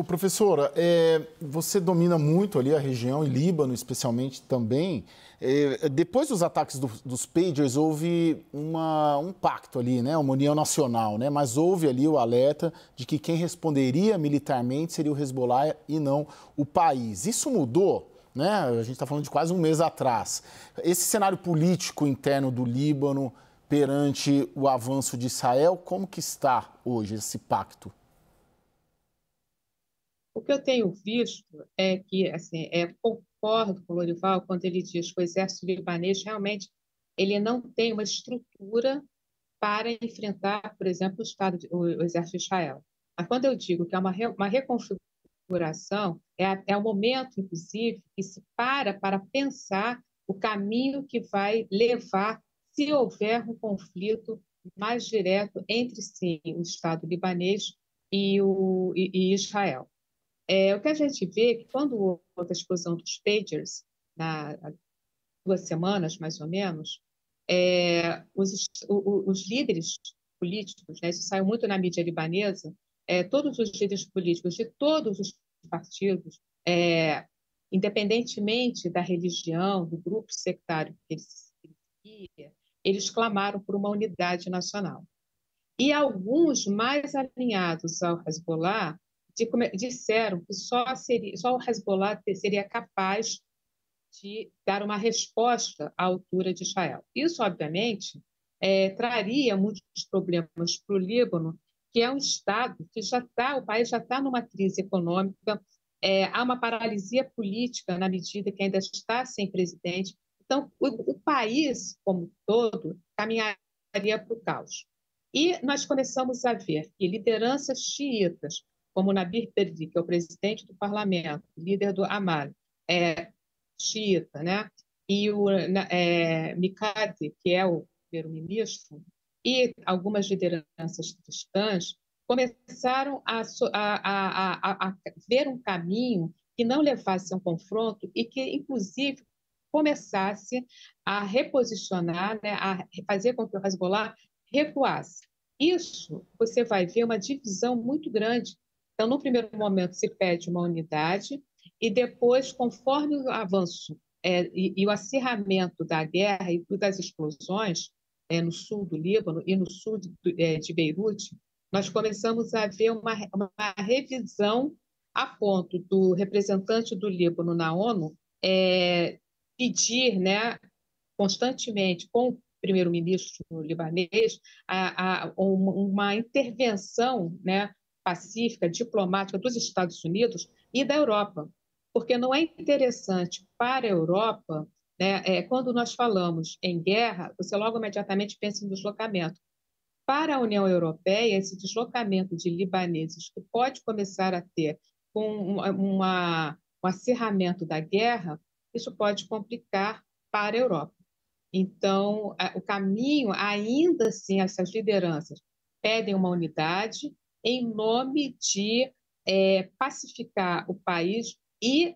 Professora, você domina muito ali a região, e Líbano especialmente também. Depois dos ataques dos pagers, houve um pacto ali, né? Uma união nacional, né? Mas houve ali o alerta de que quem responderia militarmente seria o Hezbollah e não o país. Isso mudou, né? A gente está falando de quase um mês atrás. Esse cenário político interno do Líbano perante o avanço de Israel, como que está hoje esse pacto? O que eu tenho visto é que, assim, concordo com o Lorival quando ele diz que o exército libanês realmente ele não tem uma estrutura para enfrentar, por exemplo, o exército de Israel. Mas quando eu digo que é uma reconfiguração, é o momento, inclusive, que se para pensar o caminho que vai levar, se houver um conflito mais direto entre, sim, o Estado libanês e Israel. O que a gente vê é que quando houve a explosão dos pagers, há 2 semanas, mais ou menos, os líderes políticos, né, isso saiu muito na mídia libanesa, todos os líderes políticos de todos os partidos, independentemente da religião, do grupo sectário que eles seguia, eles clamaram por uma unidade nacional. E alguns mais alinhados ao Hezbollah disseram que só o Hezbollah seria capaz de dar uma resposta à altura de Israel. Isso, obviamente, traria muitos problemas para o Líbano, que é um Estado que o país já está numa crise econômica, há uma paralisia política na medida que ainda está sem presidente. Então, o país, como um todo, caminharia para o caos. E nós começamos a ver que lideranças xiitas, como Nabih Berri, que é o presidente do parlamento, líder do Amal, xiita, né? E o Mikati, que é o primeiro-ministro, e algumas lideranças cristãs começaram a ver um caminho que não levasse a um confronto e que, inclusive, começasse a reposicionar, né, a fazer com que o Hezbollah recuasse. Isso você vai ver uma divisão muito grande. Então, no primeiro momento, se pede uma unidade, e depois, conforme o avanço e o acirramento da guerra e das explosões no sul do Líbano e no sul de Beirute, nós começamos a ver uma revisão a ponto do representante do Líbano na ONU pedir, né, constantemente com o primeiro-ministro libanês uma intervenção, né, pacífica, diplomática dos Estados Unidos e da Europa, porque não é interessante para a Europa, né, quando nós falamos em guerra, você logo imediatamente pensa em deslocamento. Para a União Europeia, esse deslocamento de libaneses que pode começar a ter com um acirramento da guerra, isso pode complicar para a Europa. Então, o caminho, ainda assim, essas lideranças pedem uma unidade em nome de pacificar o país e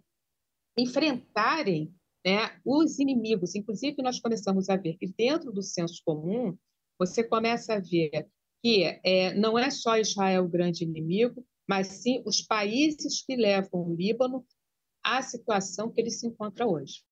enfrentarem, né, os inimigos. Inclusive, nós começamos a ver que dentro do senso comum, você começa a ver que não é só Israel o grande inimigo, mas sim os países que levam o Líbano à situação que ele se encontra hoje.